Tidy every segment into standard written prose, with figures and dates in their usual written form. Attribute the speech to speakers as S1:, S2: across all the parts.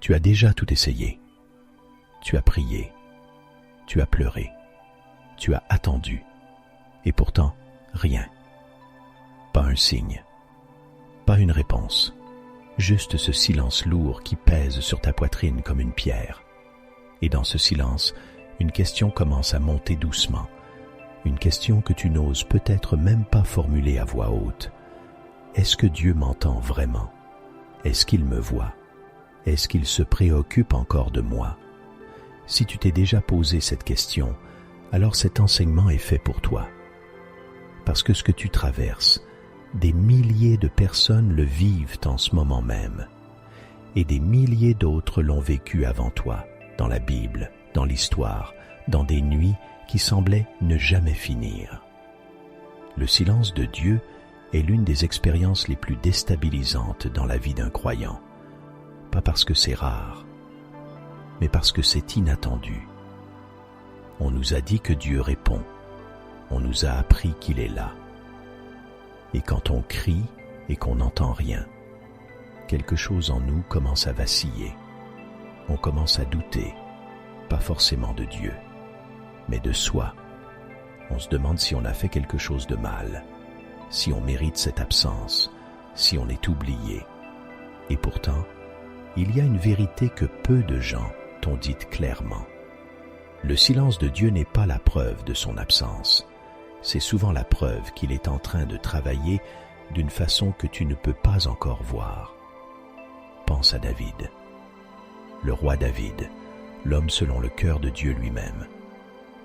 S1: Tu as déjà tout essayé. Tu as prié. Tu as pleuré. Tu as attendu. Et pourtant, rien. Pas un signe. Pas une réponse. Juste ce silence lourd qui pèse sur ta poitrine comme une pierre. Et dans ce silence, une question commence à monter doucement. Une question que tu n'oses peut-être même pas formuler à voix haute. Est-ce que Dieu m'entend vraiment? Est-ce qu'il me voit? Est-ce qu'il se préoccupe encore de moi? Si tu t'es déjà posé cette question, alors cet enseignement est fait pour toi. Parce que ce que tu traverses, des milliers de personnes le vivent en ce moment même. Et des milliers d'autres l'ont vécu avant toi, dans la Bible, dans l'histoire, dans des nuits qui semblaient ne jamais finir. Le silence de Dieu est l'une des expériences les plus déstabilisantes dans la vie d'un croyant. Pas parce que c'est rare, mais parce que c'est inattendu. On nous a dit que Dieu répond. On nous a appris qu'il est là. Et quand on crie et qu'on n'entend rien, quelque chose en nous commence à vaciller. On commence à douter, pas forcément de Dieu, mais de soi. On se demande si on a fait quelque chose de mal, si on mérite cette absence, si on est oublié. Et pourtant, il y a une vérité que peu de gens t'ont dite clairement. Le silence de Dieu n'est pas la preuve de son absence. C'est souvent la preuve qu'il est en train de travailler d'une façon que tu ne peux pas encore voir. Pense à David. Le roi David, l'homme selon le cœur de Dieu lui-même.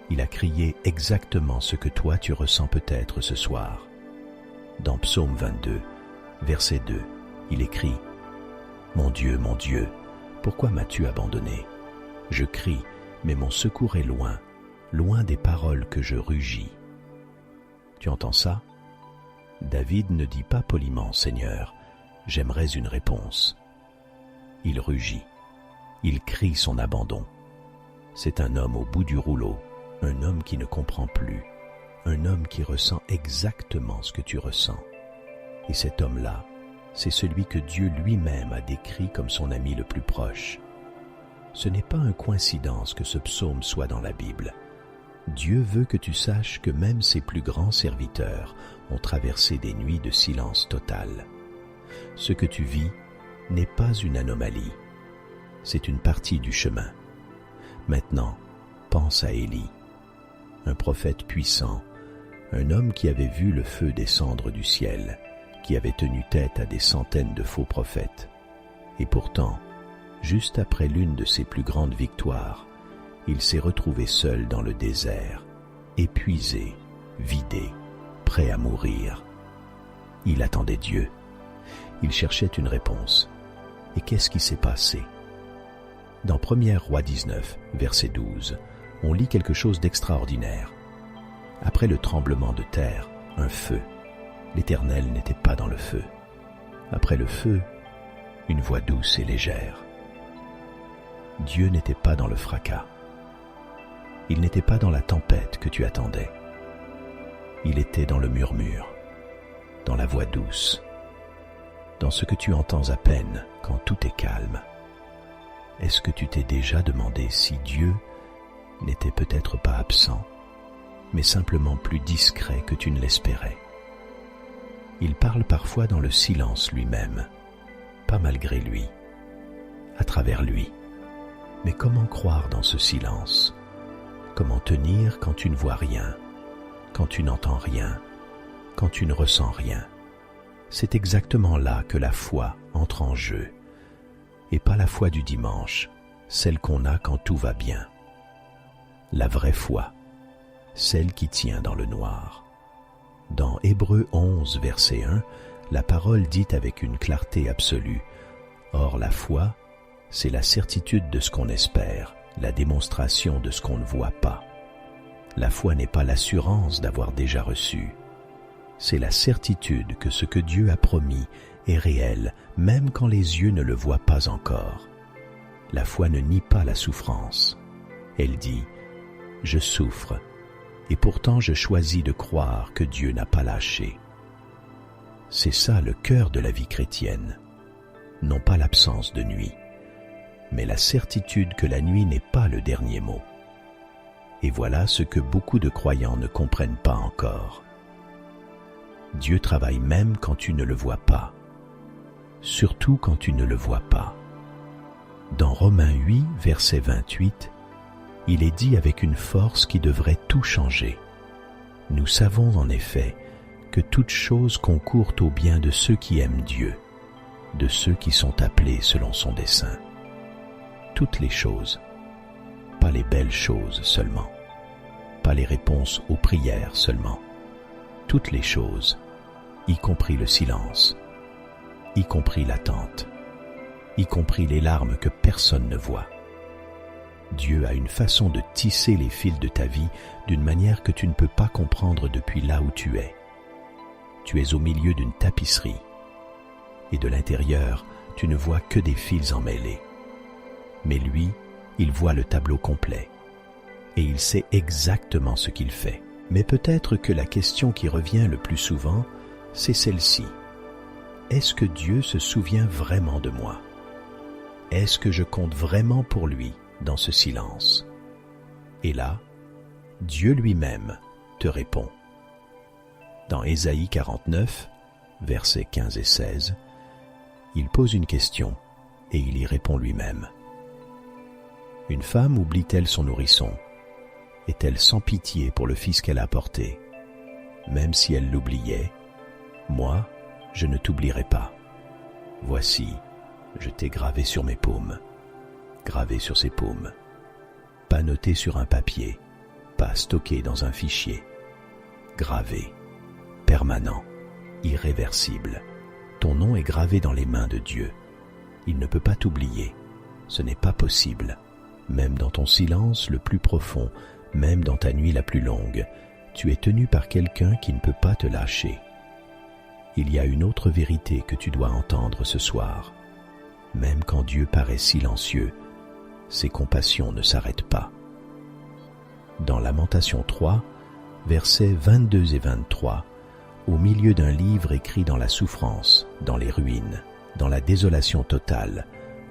S1: Il a crié exactement ce que toi tu ressens peut-être ce soir. Dans Psaume 22, verset 2, il écrit « Mon Dieu, pourquoi m'as-tu abandonné? Je crie, mais mon secours est loin, loin des paroles que je rugis. » Tu entends ça? David ne dit pas poliment « Seigneur, j'aimerais une réponse ». Il rugit, il crie son abandon. C'est un homme au bout du rouleau, un homme qui ne comprend plus, un homme qui ressent exactement ce que tu ressens. Et cet homme-là, c'est celui que Dieu lui-même a décrit comme son ami le plus proche. Ce n'est pas une coïncidence que ce psaume soit dans la Bible. Dieu veut que tu saches que même ses plus grands serviteurs ont traversé des nuits de silence total. Ce que tu vis n'est pas une anomalie, c'est une partie du chemin. Maintenant, pense à Élie, un prophète puissant, un homme qui avait vu le feu descendre du ciel, qui avait tenu tête à des centaines de faux prophètes. Et pourtant, juste après l'une de ses plus grandes victoires, il s'est retrouvé seul dans le désert, épuisé, vidé, prêt à mourir. Il attendait Dieu. Il cherchait une réponse. Et qu'est-ce qui s'est passé? Dans 1 Rois 19, verset 12, on lit quelque chose d'extraordinaire. Après le tremblement de terre, un feu. L'Éternel n'était pas dans le feu. Après le feu, une voix douce et légère. Dieu n'était pas dans le fracas. Il n'était pas dans la tempête que tu attendais. Il était dans le murmure, dans la voix douce, dans ce que tu entends à peine quand tout est calme. Est-ce que tu t'es déjà demandé si Dieu n'était peut-être pas absent, mais simplement plus discret que tu ne l'espérais? Il parle parfois dans le silence lui-même, pas malgré lui, à travers lui. Mais comment croire dans ce silence? Comment tenir quand tu ne vois rien, quand tu n'entends rien, quand tu ne ressens rien? C'est exactement là que la foi entre en jeu, et pas la foi du dimanche, celle qu'on a quand tout va bien. La vraie foi, celle qui tient dans le noir. Dans Hébreux 11, verset 1, la parole dit avec une clarté absolue « Or la foi, c'est la certitude de ce qu'on espère, la démonstration de ce qu'on ne voit pas. » La foi n'est pas l'assurance d'avoir déjà reçu. C'est la certitude que ce que Dieu a promis est réel, même quand les yeux ne le voient pas encore. La foi ne nie pas la souffrance. Elle dit « Je souffre, et pourtant je choisis de croire que Dieu n'a pas lâché. » C'est ça le cœur de la vie chrétienne, non pas l'absence de nuit, mais la certitude que la nuit n'est pas le dernier mot. Et voilà ce que beaucoup de croyants ne comprennent pas encore. Dieu travaille même quand tu ne le vois pas, surtout quand tu ne le vois pas. Dans Romains 8, verset 28, il est dit avec une force qui devrait tout changer. Nous savons en effet que toute chose concourt au bien de ceux qui aiment Dieu, de ceux qui sont appelés selon son dessein. Toutes les choses, pas les belles choses seulement, pas les réponses aux prières seulement, toutes les choses, y compris le silence, y compris l'attente, y compris les larmes que personne ne voit. Dieu a une façon de tisser les fils de ta vie d'une manière que tu ne peux pas comprendre depuis là où tu es. Tu es au milieu d'une tapisserie, et de l'intérieur, tu ne vois que des fils emmêlés. Mais lui, il voit le tableau complet, et il sait exactement ce qu'il fait. Mais peut-être que la question qui revient le plus souvent, c'est celle-ci. Est-ce que Dieu se souvient vraiment de moi? Est-ce que je compte vraiment pour lui dans ce silence? Et là, Dieu lui-même te répond. Dans Ésaïe 49, versets 15 et 16, il pose une question et il y répond lui-même. Une femme oublie-t-elle son nourrisson? Est-elle sans pitié pour le fils qu'elle a porté? Même si elle l'oubliait, moi, je ne t'oublierai pas. Voici, je t'ai gravé sur mes paumes, gravé sur ses paumes, pas noté sur un papier, pas stocké dans un fichier, gravé, permanent, irréversible. Ton nom est gravé dans les mains de Dieu. Il ne peut pas t'oublier. Ce n'est pas possible. Même dans ton silence le plus profond, même dans ta nuit la plus longue, tu es tenu par quelqu'un qui ne peut pas te lâcher. Il y a une autre vérité que tu dois entendre ce soir. Même quand Dieu paraît silencieux, ses compassions ne s'arrêtent pas. Dans Lamentation 3, versets 22 et 23, au milieu d'un livre écrit dans la souffrance, dans les ruines, dans la désolation totale,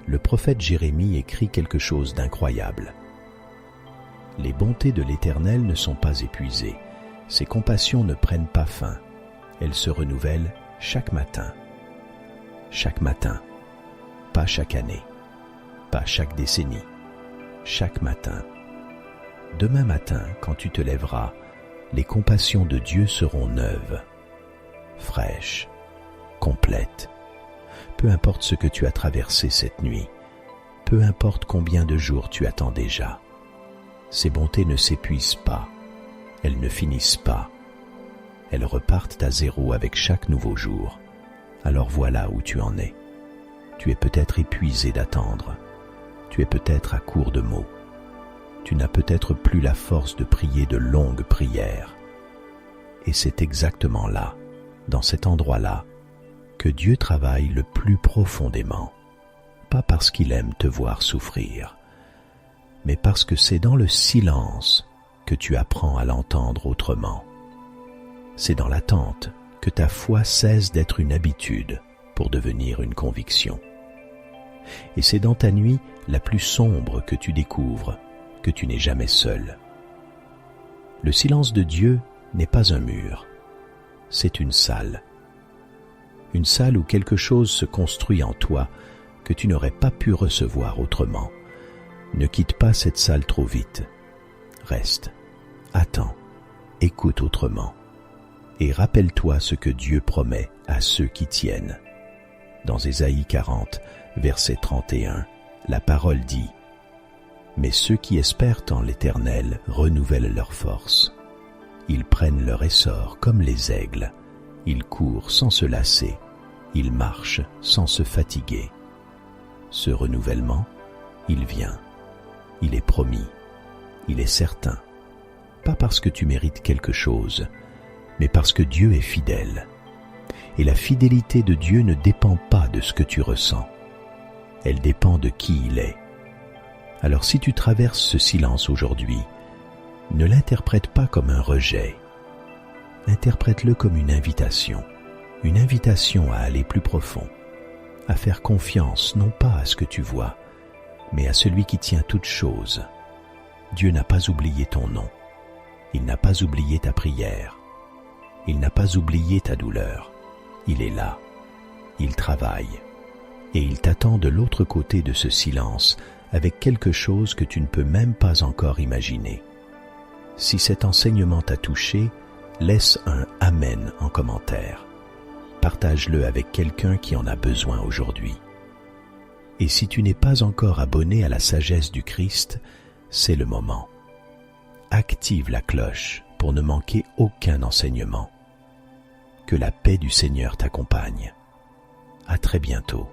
S1: le prophète Jérémie écrit quelque chose d'incroyable. Les bontés de l'Éternel ne sont pas épuisées, ses compassions ne prennent pas fin, elles se renouvellent chaque matin. Chaque matin, pas chaque année, pas chaque décennie, chaque matin. Demain matin, quand tu te lèveras, les compassions de Dieu seront neuves, fraîches, complètes. Peu importe ce que tu as traversé cette nuit, peu importe combien de jours tu attends déjà, ces bontés ne s'épuisent pas, elles ne finissent pas, elles repartent à zéro avec chaque nouveau jour. Alors voilà où tu en es. Tu es peut-être épuisé d'attendre, tu es peut-être à court de mots, tu n'as peut-être plus la force de prier de longues prières. Et c'est exactement là, dans cet endroit-là, que Dieu travaille le plus profondément, pas parce qu'il aime te voir souffrir, mais parce que c'est dans le silence que tu apprends à l'entendre autrement. C'est dans l'attente que ta foi cesse d'être une habitude pour devenir une conviction. Et c'est dans ta nuit la plus sombre que tu découvres que tu n'es jamais seul. Le silence de Dieu n'est pas un mur, c'est une salle. Une salle où quelque chose se construit en toi que tu n'aurais pas pu recevoir autrement. Ne quitte pas cette salle trop vite. Reste, attends, écoute autrement. Et rappelle-toi ce que Dieu promet à ceux qui tiennent. Dans Ésaïe 40, verset 31, la parole dit « Mais ceux qui espèrent en l'Éternel renouvellent leur force. Ils prennent leur essor comme les aigles. Ils courent sans se lasser. Ils marchent sans se fatiguer. » Ce renouvellement, il vient. Il est promis. Il est certain. Pas parce que tu mérites quelque chose, mais parce que Dieu est fidèle. Et la fidélité de Dieu ne dépend pas de ce que tu ressens. Elle dépend de qui il est. Alors si tu traverses ce silence aujourd'hui, ne l'interprète pas comme un rejet. Interprète-le comme une invitation à aller plus profond, à faire confiance non pas à ce que tu vois, mais à celui qui tient toutes choses. Dieu n'a pas oublié ton nom. Il n'a pas oublié ta prière. Il n'a pas oublié ta douleur. Il est là. Il travaille. Et il t'attend de l'autre côté de ce silence avec quelque chose que tu ne peux même pas encore imaginer. Si cet enseignement t'a touché, laisse un « Amen » en commentaire. Partage-le avec quelqu'un qui en a besoin aujourd'hui. Et si tu n'es pas encore abonné à la sagesse du Christ, c'est le moment. Active la cloche pour ne manquer aucun enseignement. Que la paix du Seigneur t'accompagne. À très bientôt.